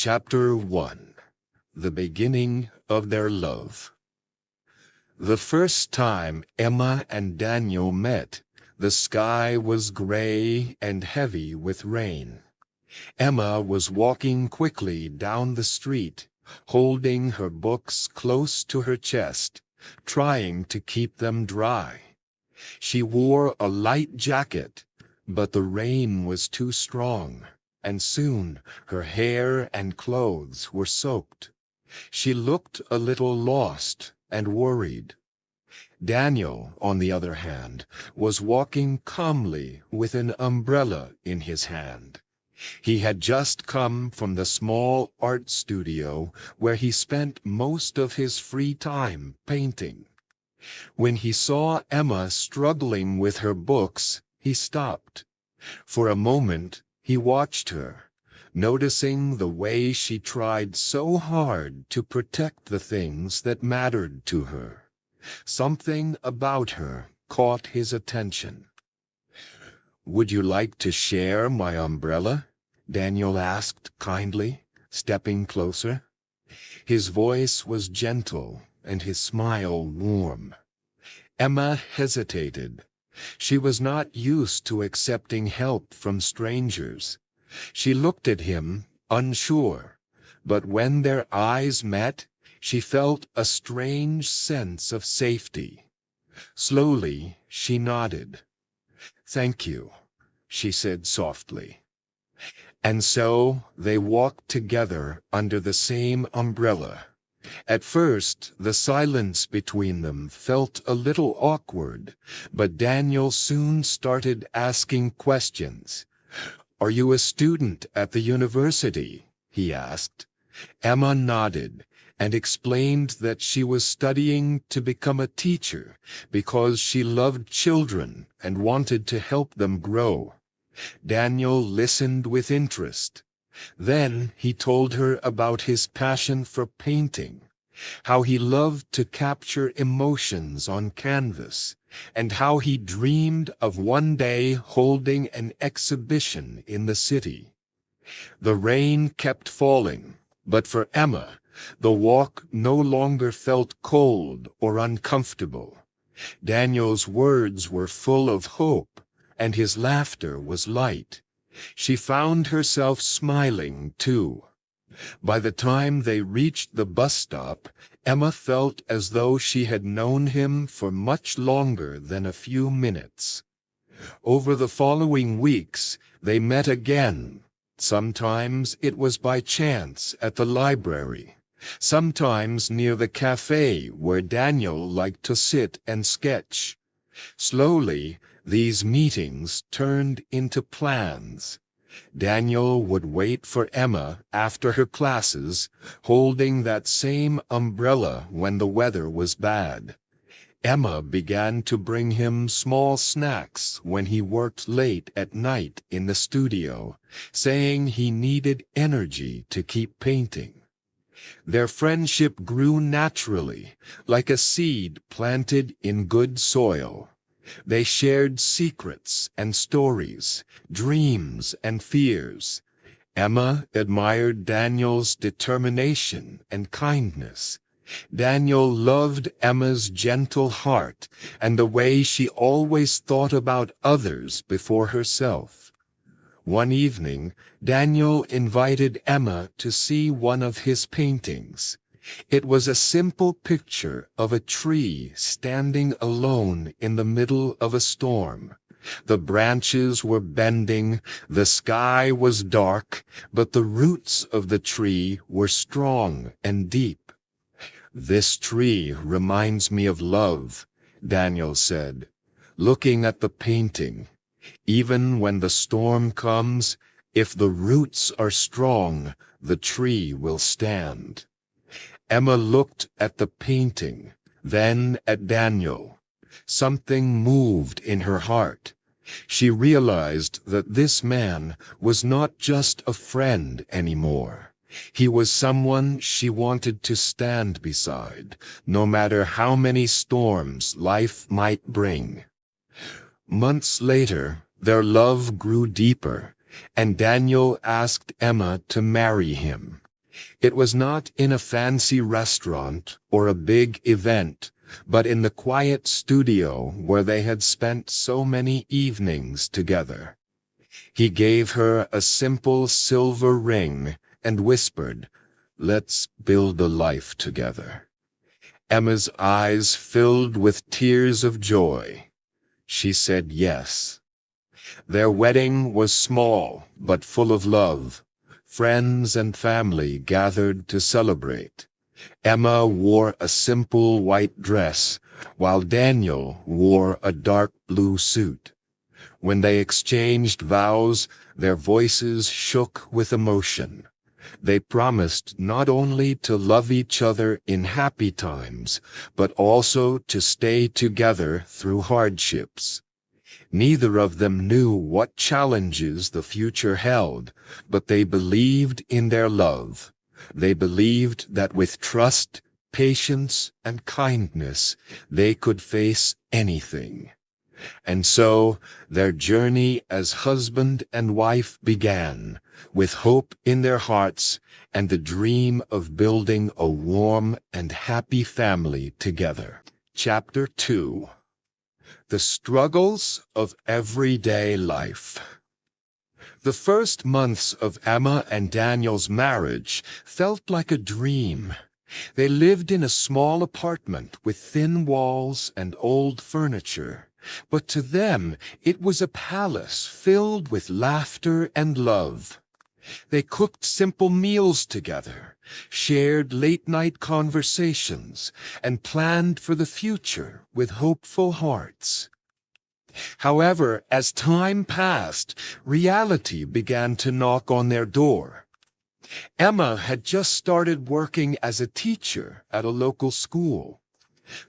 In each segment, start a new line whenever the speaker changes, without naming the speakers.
Chapter 1. The Beginning of Their Love. The first time Emma and Daniel met, the sky was gray and heavy with rain. Emma was walking quickly down the street, holding her books close to her chest, trying to keep them dry. She wore a light jacket, but the rain was too strong, and soon her hair and clothes were soaked. She looked a little lost and worried. Daniel, on the other hand, was walking calmly with an umbrella in his hand. He had just come from the small art studio where he spent most of his free time painting. When he saw Emma struggling with her books, he stopped. For a moment, he watched her, noticing the way she tried so hard to protect the things that mattered to her. Something about her caught his attention. "Would you like to share my umbrella?" Daniel asked kindly, stepping closer. His voice was gentle and his smile warm. Emma hesitated. She was not used to accepting help from strangers. She looked at him, unsure, but when their eyes met, she felt a strange sense of safety. Slowly, she nodded. "Thank you," she said softly. And so they walked together under the same umbrella. At first, the silence between them felt a little awkward, but Daniel soon started asking questions. "Are you a student at the university?" he asked. Emma nodded and explained that she was studying to become a teacher because she loved children and wanted to help them grow. Daniel listened with interest. Then he told her about his passion for painting, how he loved to capture emotions on canvas, and how he dreamed of one day holding an exhibition in the city. The rain kept falling, but for Emma, the walk no longer felt cold or uncomfortable. Daniel's words were full of hope, and his laughter was light. She found herself smiling, too. By the time they reached the bus stop, Emma felt as though she had known him for much longer than a few minutes. Over the following weeks, they met again. Sometimes it was by chance at the library, sometimes near the cafe where Daniel liked to sit and sketch. Slowly, these meetings turned into plans. Daniel would wait for Emma after her classes, holding that same umbrella when the weather was bad. Emma began to bring him small snacks when he worked late at night in the studio, saying he needed energy to keep painting. Their friendship grew naturally, like a seed planted in good soil. They shared secrets and stories, dreams and fears. Emma admired Daniel's determination and kindness. Daniel loved Emma's gentle heart and the way she always thought about others before herself. One evening, Daniel invited Emma to see one of his paintings. It was a simple picture of a tree standing alone in the middle of a storm. The branches were bending, the sky was dark, but the roots of the tree were strong and deep. "This tree reminds me of love," Daniel said, looking at the painting. "Even when the storm comes, if the roots are strong, the tree will stand." Emma looked at the painting, then at Daniel. Something moved in her heart. She realized that this man was not just a friend anymore. He was someone she wanted to stand beside, no matter how many storms life might bring. Months later, their love grew deeper, and Daniel asked Emma to marry him. It was not in a fancy restaurant or a big event, but in the quiet studio where they had spent so many evenings together. He gave her a simple silver ring and whispered, "Let's build a life together." Emma's eyes filled with tears of joy. She said yes. Their wedding was small, but full of love. Friends and family gathered to celebrate. Emma wore a simple white dress, while Daniel wore a dark blue suit. When they exchanged vows, their voices shook with emotion. They promised not only to love each other in happy times, but also to stay together through hardships. Neither of them knew what challenges the future held, but they believed in their love. They believed that with trust, patience, and kindness, they could face anything. And so their journey as husband and wife began, with hope in their hearts and the dream of building a warm and happy family together. Chapter 2. The Struggles of Everyday Life. The first months of Emma and Daniel's marriage felt like a dream. They lived in a small apartment with thin walls and old furniture. But to them it was a palace filled with laughter and love. They cooked simple meals together, shared late-night conversations, and planned for the future with hopeful hearts. However, as time passed, reality began to knock on their door. Emma had just started working as a teacher at a local school.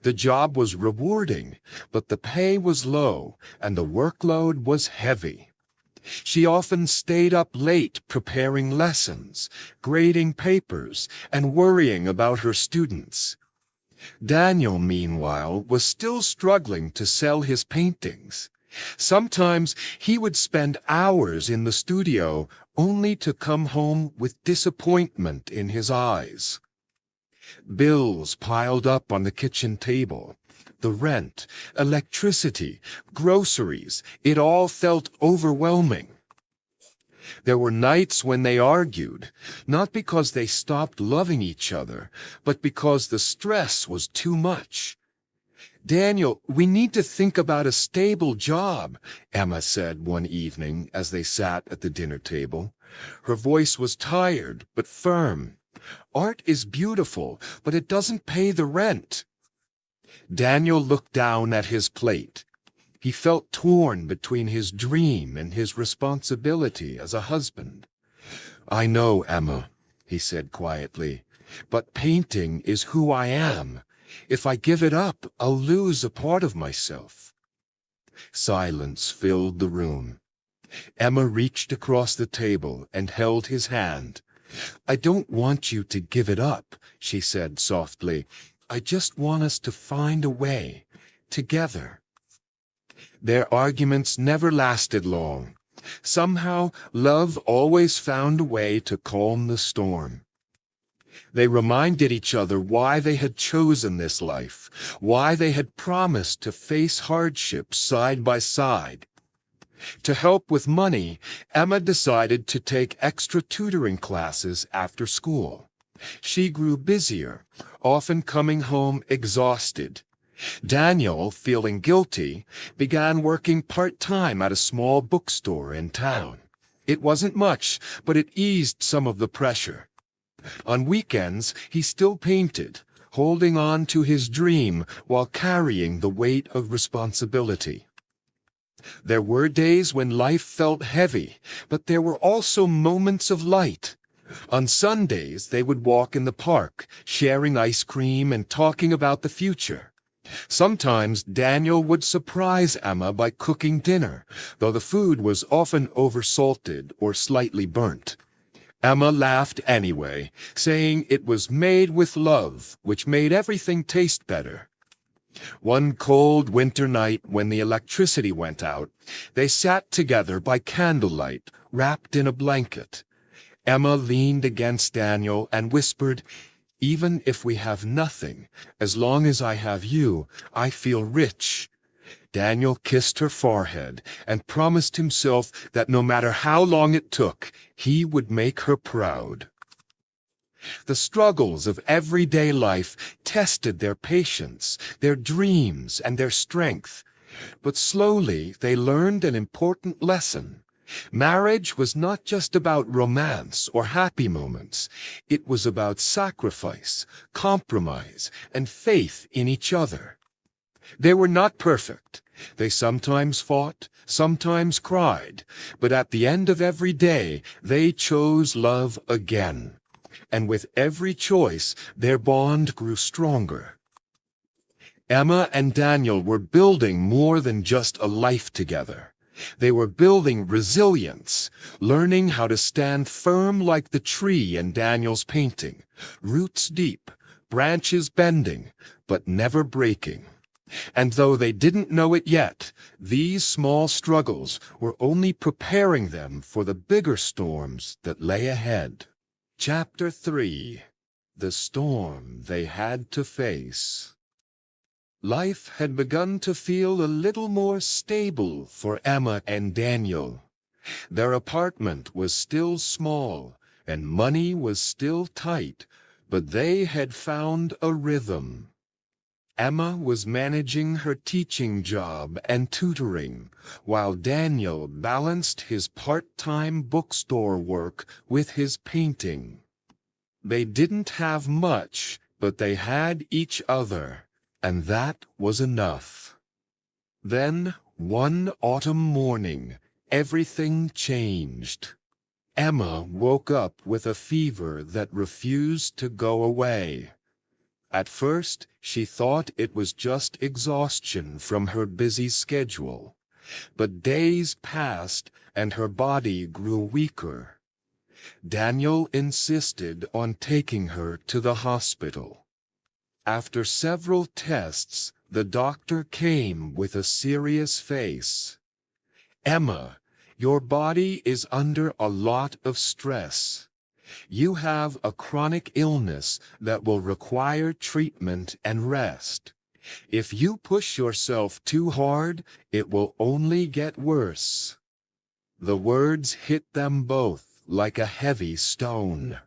The job was rewarding, but the pay was low and the workload was heavy. She often stayed up late preparing lessons, grading papers, and worrying about her students. Daniel, meanwhile, was still struggling to sell his paintings. Sometimes he would spend hours in the studio only to come home with disappointment in his eyes. Bills piled up on the kitchen table. The rent, electricity, groceries, it all felt overwhelming. There were nights when they argued, not because they stopped loving each other, but because the stress was too much. "Daniel, we need to think about a stable job," Emma said one evening as they sat at the dinner table. Her voice was tired but firm. "Art is beautiful, but it doesn't pay the rent." Daniel looked down at his plate. He felt torn between his dream and his responsibility as a husband. "I know, Emma," he said quietly, "but painting is who I am. If I give it up, I'll lose a part of myself." Silence filled the room. Emma reached across the table and held his hand. "I don't want you to give it up," she said softly. "I just want us to find a way, together." Their arguments never lasted long. Somehow, love always found a way to calm the storm. They reminded each other why they had chosen this life, why they had promised to face hardships side by side. To help with money, Emma decided to take extra tutoring classes after school. She grew busier, often coming home exhausted. Daniel, feeling guilty, began working part-time at a small bookstore in town. It wasn't much, but it eased some of the pressure. On weekends, he still painted, holding on to his dream while carrying the weight of responsibility. There were days when life felt heavy, but there were also moments of light. On Sundays, they would walk in the park, sharing ice cream and talking about the future. Sometimes Daniel would surprise Emma by cooking dinner, though the food was often oversalted or slightly burnt. Emma laughed anyway, saying it was made with love, which made everything taste better. One cold winter night when the electricity went out, they sat together by candlelight, wrapped in a blanket. Emma leaned against Daniel and whispered, "Even if we have nothing, as long as I have you, I feel rich." Daniel kissed her forehead and promised himself that no matter how long it took, he would make her proud. The struggles of everyday life tested their patience, their dreams, and their strength. But slowly they learned an important lesson. Marriage was not just about romance or happy moments. It was about sacrifice, compromise, and faith in each other. They were not perfect. They sometimes fought, sometimes cried, but at the end of every day, they chose love again. And with every choice, their bond grew stronger. Emma and Daniel were building more than just a life together. They were building resilience, learning how to stand firm like the tree in Daniel's painting, roots deep, branches bending, but never breaking. And though they didn't know it yet, these small struggles were only preparing them for the bigger storms that lay ahead. Chapter 3. The Storm They Had to Face. Life had begun to feel a little more stable for Emma and Daniel. Their apartment was still small, and money was still tight, but they had found a rhythm. Emma was managing her teaching job and tutoring, while Daniel balanced his part-time bookstore work with his painting. They didn't have much, but they had each other, and that was enough. Then, one autumn morning, everything changed. Emma woke up with a fever that refused to go away. At first, she thought it was just exhaustion from her busy schedule. But days passed and her body grew weaker. Daniel insisted on taking her to the hospital. After several tests, the doctor came with a serious face. "Emma, your body is under a lot of stress. You have a chronic illness that will require treatment and rest. If you push yourself too hard, it will only get worse." The words hit them both like a heavy stone.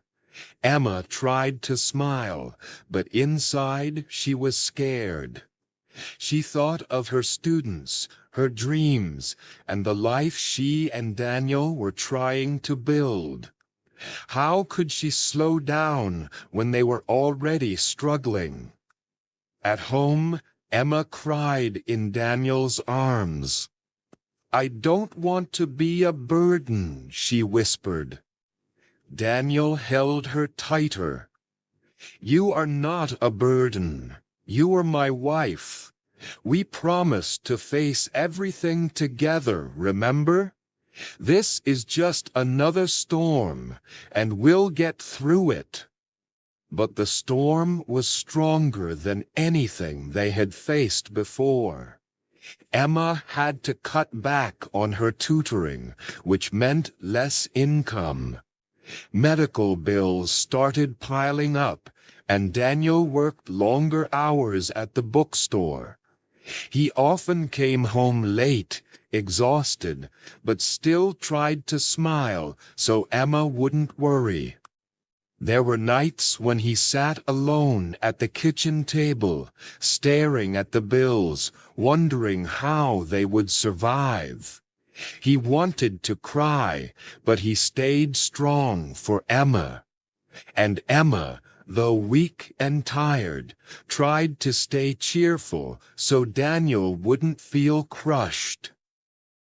Emma tried to smile, but inside she was scared. She thought of her students, her dreams, and the life she and Daniel were trying to build. How could she slow down when they were already struggling? At home, Emma cried in Daniel's arms. "I don't want to be a burden," she whispered. Daniel held her tighter. "You are not a burden. You are my wife. We promised to face everything together, remember? This is just another storm, and we'll get through it." But the storm was stronger than anything they had faced before. Emma had to cut back on her tutoring, which meant less income. Medical bills started piling up, and Daniel worked longer hours at the bookstore. He often came home late, exhausted, but still tried to smile so Emma wouldn't worry. There were nights when he sat alone at the kitchen table, staring at the bills, wondering how they would survive. He wanted to cry, but he stayed strong for Emma. And Emma, though weak and tired, tried to stay cheerful so Daniel wouldn't feel crushed.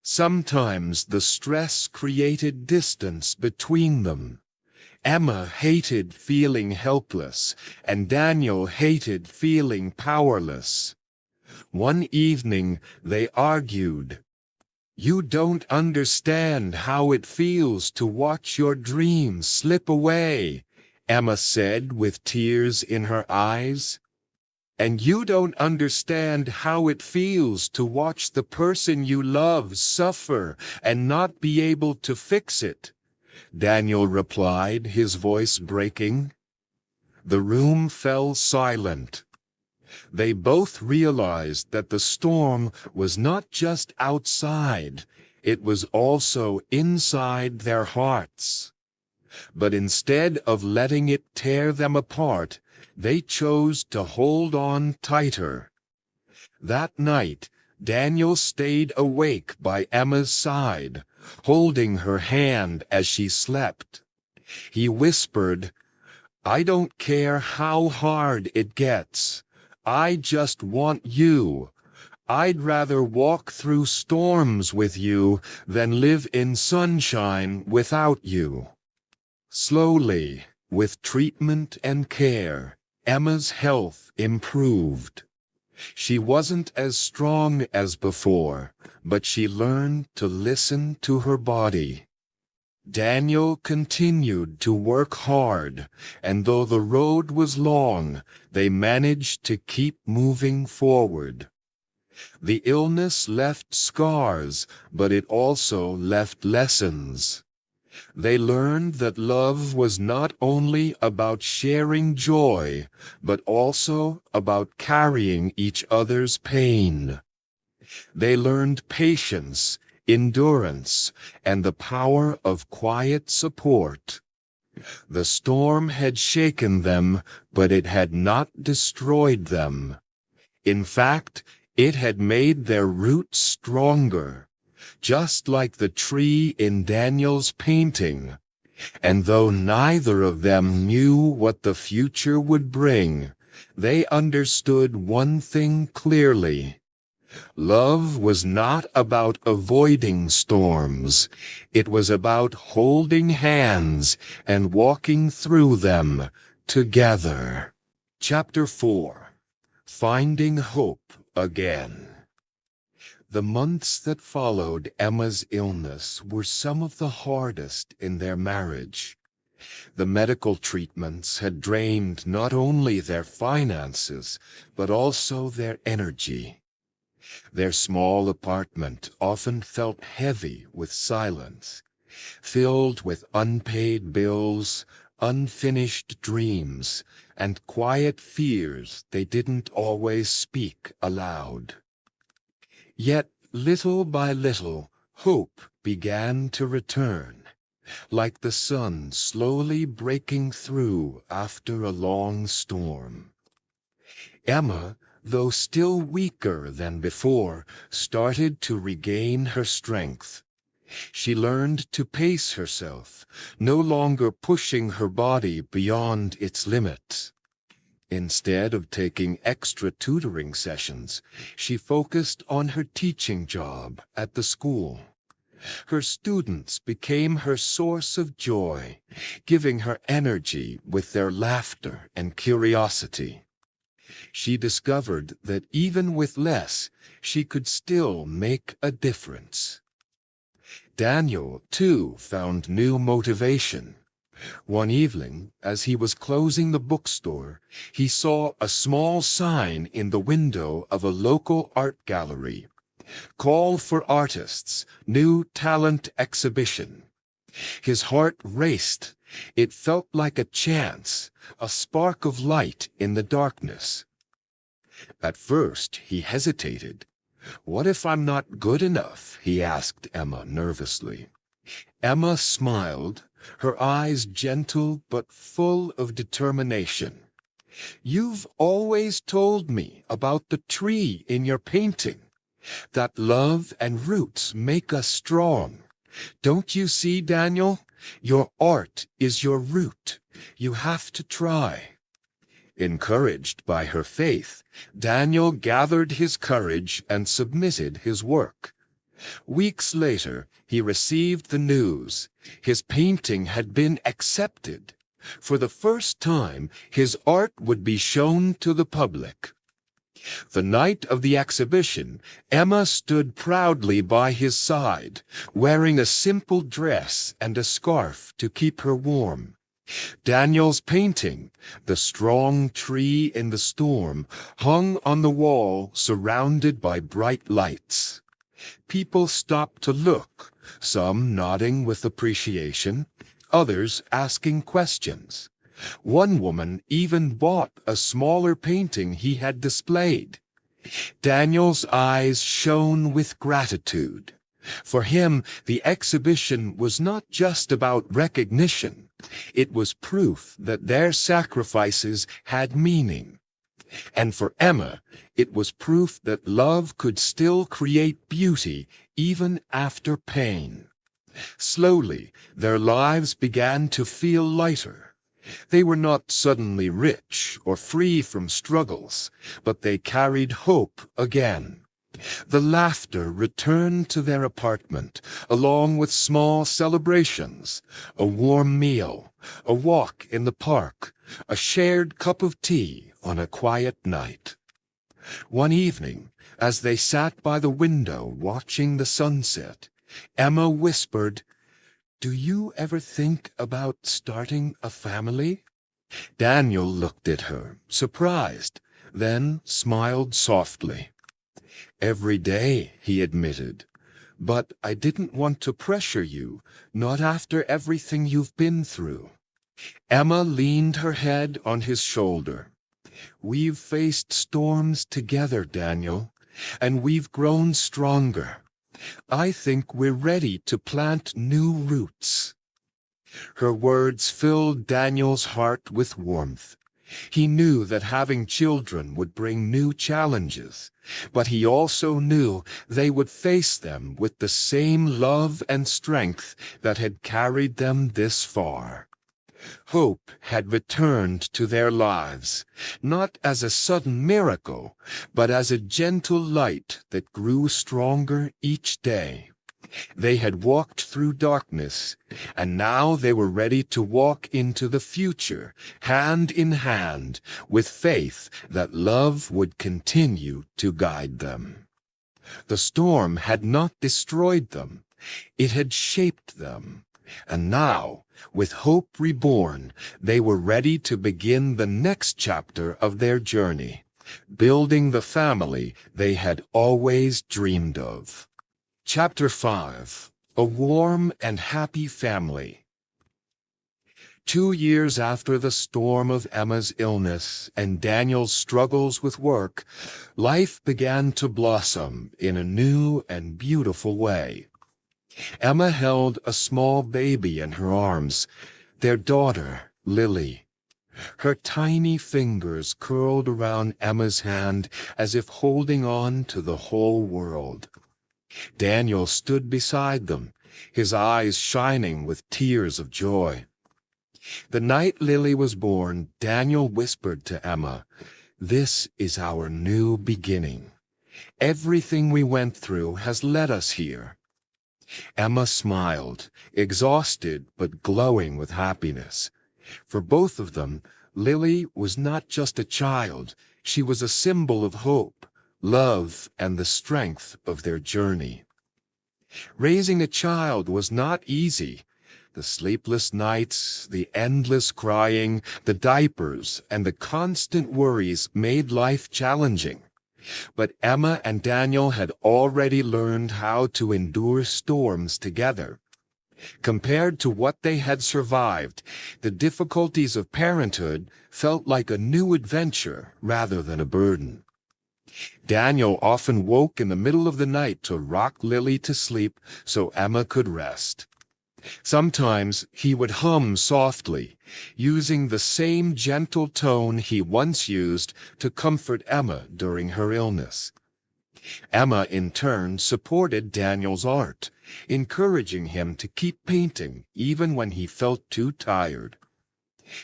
Sometimes the stress created distance between them. Emma hated feeling helpless, and Daniel hated feeling powerless. One evening they argued. "You don't understand how it feels to watch your dreams slip away," Emma said with tears in her eyes. "And you don't understand how it feels to watch the person you love suffer and not be able to fix it. Daniel replied, his voice breaking. The room fell silent. They both realized that the storm was not just outside, it was also inside their hearts. But instead of letting it tear them apart, they chose to hold on tighter. That night, Daniel stayed awake by Emma's side, holding her hand as she slept. He whispered, "I don't care how hard it gets. I just want you. I'd rather walk through storms with you than live in sunshine without you." Slowly, with treatment and care, Emma's health improved. She wasn't as strong as before, but she learned to listen to her body. Daniel continued to work hard, and though the road was long, they managed to keep moving forward. The illness left scars, but it also left lessons. They learned that love was not only about sharing joy, but also about carrying each other's pain. They learned patience, endurance, and the power of quiet support. The storm had shaken them, but it had not destroyed them. In fact, it had made their roots stronger, just like the tree in Daniel's painting. And though neither of them knew what the future would bring, they understood one thing clearly. Love was not about avoiding storms. It was about holding hands and walking through them together. Chapter 4. Finding Hope Again. The months that followed Emma's illness were some of the hardest in their marriage. The medical treatments had drained not only their finances, but also their energy. Their small apartment often felt heavy with silence, filled with unpaid bills, unfinished dreams, and quiet fears they didn't always speak aloud. Yet, little by little, hope began to return, like the sun slowly breaking through after a long storm. Emma, though still weaker than before, started to regain her strength. She learned to pace herself, no longer pushing her body beyond its limits. Instead of taking extra tutoring sessions, she focused on her teaching job at the school. Her students became her source of joy, giving her energy with their laughter and curiosity. She discovered that even with less, she could still make a difference. Daniel, too, found new motivation. One evening, as he was closing the bookstore, he saw a small sign in the window of a local art gallery. "Call for artists, new talent exhibition." His heart raced. It felt like a chance, a spark of light in the darkness. At first, he hesitated. "What if I'm not good enough?" he asked Emma nervously. Emma smiled, her eyes gentle but full of determination. "You've always told me about the tree in your painting, that love and roots make us strong. Don't you see, Daniel? Your art is your root. You have to try." Encouraged by her faith, Daniel gathered his courage and submitted his work. Weeks later, he received the news. His painting had been accepted. For the first time, his art would be shown to the public. The night of the exhibition, Emma stood proudly by his side, wearing a simple dress and a scarf to keep her warm. Daniel's painting, the strong tree in the storm, hung on the wall surrounded by bright lights. People stopped to look, some nodding with appreciation, others asking questions. One woman even bought a smaller painting he had displayed. Daniel's eyes shone with gratitude. For him, the exhibition was not just about recognition. It was proof that their sacrifices had meaning. And for Emma, it was proof that love could still create beauty even after pain. Slowly, their lives began to feel lighter. They were not suddenly rich or free from struggles, but they carried hope again. The laughter returned to their apartment, along with small celebrations, a warm meal, a walk in the park, a shared cup of tea on a quiet night. One evening, as they sat by the window watching the sunset, Emma whispered, "Do you ever think about starting a family?" Daniel looked at her, surprised, then smiled softly. "Every day," he admitted. "But I didn't want to pressure you, not after everything you've been through." Emma leaned her head on his shoulder. "We've faced storms together, Daniel, and we've grown stronger. I think we're ready to plant new roots." Her words filled Daniel's heart with warmth. He knew that having children would bring new challenges, but he also knew they would face them with the same love and strength that had carried them this far. Hope had returned to their lives, not as a sudden miracle, but as a gentle light that grew stronger each day. They had walked through darkness, and now they were ready to walk into the future, hand in hand, with faith that love would continue to guide them. The storm had not destroyed them. It had shaped them. And now, with hope reborn, they were ready to begin the next chapter of their journey, building the family they had always dreamed of. Chapter 5. A Warm and Happy Family. 2 years after the storm of Emma's illness and Daniel's struggles with work, life began to blossom in a new and beautiful way. Emma held a small baby in her arms, their daughter, Lily. Her tiny fingers curled around Emma's hand as if holding on to the whole world. Daniel stood beside them, his eyes shining with tears of joy. The night Lily was born, Daniel whispered to Emma, "This is our new beginning. Everything we went through has led us here." Emma smiled, exhausted but glowing with happiness. For both of them, Lily was not just a child, she was a symbol of hope, love, and the strength of their journey. Raising a child was not easy. The sleepless nights, the endless crying, the diapers, and the constant worries made life challenging. But Emma and Daniel had already learned how to endure storms together. Compared to what they had survived, the difficulties of parenthood felt like a new adventure rather than a burden. Daniel often woke in the middle of the night to rock Lily to sleep so Emma could rest. Sometimes he would hum softly, using the same gentle tone he once used to comfort Emma during her illness. Emma, in turn, supported Daniel's art, encouraging him to keep painting even when he felt too tired.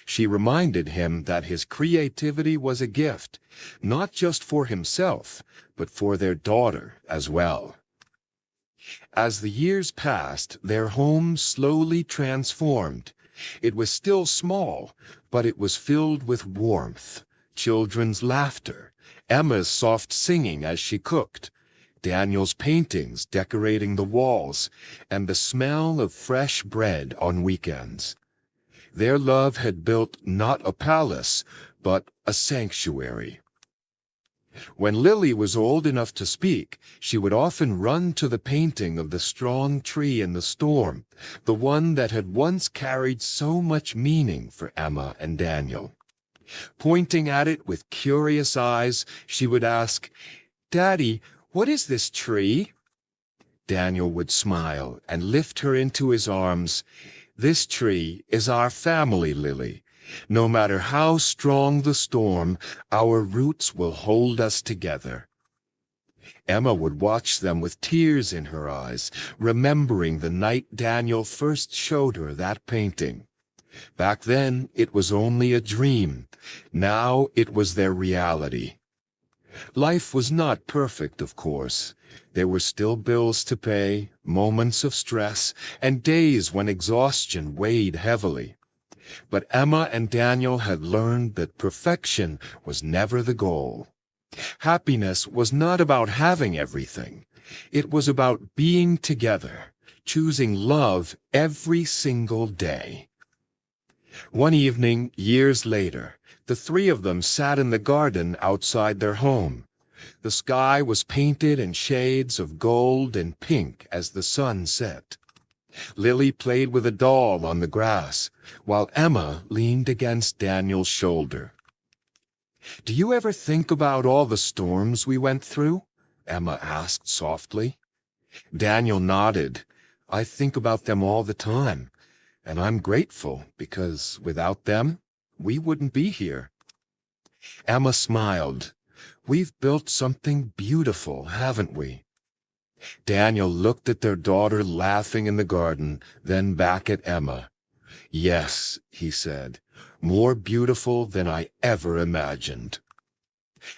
She reminded him that his creativity was a gift, not just for himself, but for their daughter as well. As the years passed, their home slowly transformed. It was still small, but it was filled with warmth, children's laughter, Emma's soft singing as she cooked, Daniel's paintings decorating the walls, and the smell of fresh bread on weekends. Their love had built not a palace, but a sanctuary. When Lily was old enough to speak, she would often run to the painting of the strong tree in the storm, the one that had once carried so much meaning for Emma and Daniel. Pointing at it with curious eyes, she would ask, "Daddy, what is this tree?" Daniel would smile and lift her into his arms. "This tree is our family, Lily. No matter how strong the storm, our roots will hold us together." Emma would watch them with tears in her eyes, remembering the night Daniel first showed her that painting. Back then, it was only a dream. Now it was their reality. Life was not perfect, of course. There were still bills to pay, moments of stress, and days when exhaustion weighed heavily. But Emma and Daniel had learned that perfection was never the goal. Happiness was not about having everything. It was about being together, choosing love every single day. One evening, years later, the three of them sat in the garden outside their home. The sky was painted in shades of gold and pink as the sun set. Lily played with a doll on the grass, while Emma leaned against Daniel's shoulder. "Do you ever think about all the storms we went through?" Emma asked softly. Daniel nodded. "I think about them all the time, and I'm grateful because without them, we wouldn't be here." Emma smiled. "We've built something beautiful, haven't we?" Daniel looked at their daughter laughing in the garden, then back at Emma. "Yes," he said, "more beautiful than I ever imagined."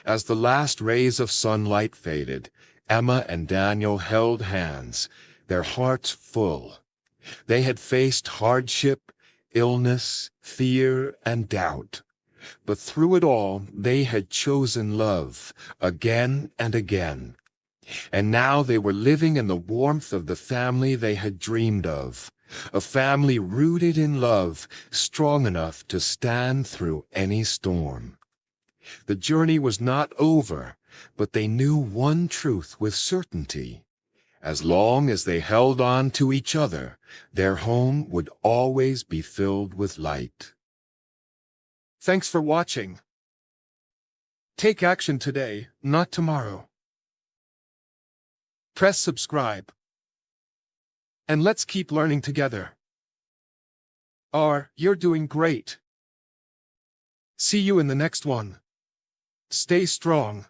As the last rays of sunlight faded, Emma and Daniel held hands, their hearts full. They had faced hardship, illness, fear, and doubt. But through it all, they had chosen love, again and again. And now they were living in the warmth of the family they had dreamed of, a family rooted in love, strong enough to stand through any storm. The journey was not over, but they knew one truth with certainty. As long as they held on to each other, their home would always be filled with light. Thanks for watching. Take action today, not tomorrow. Press subscribe. And let's keep learning together. You're doing great. See you in the next one. Stay strong.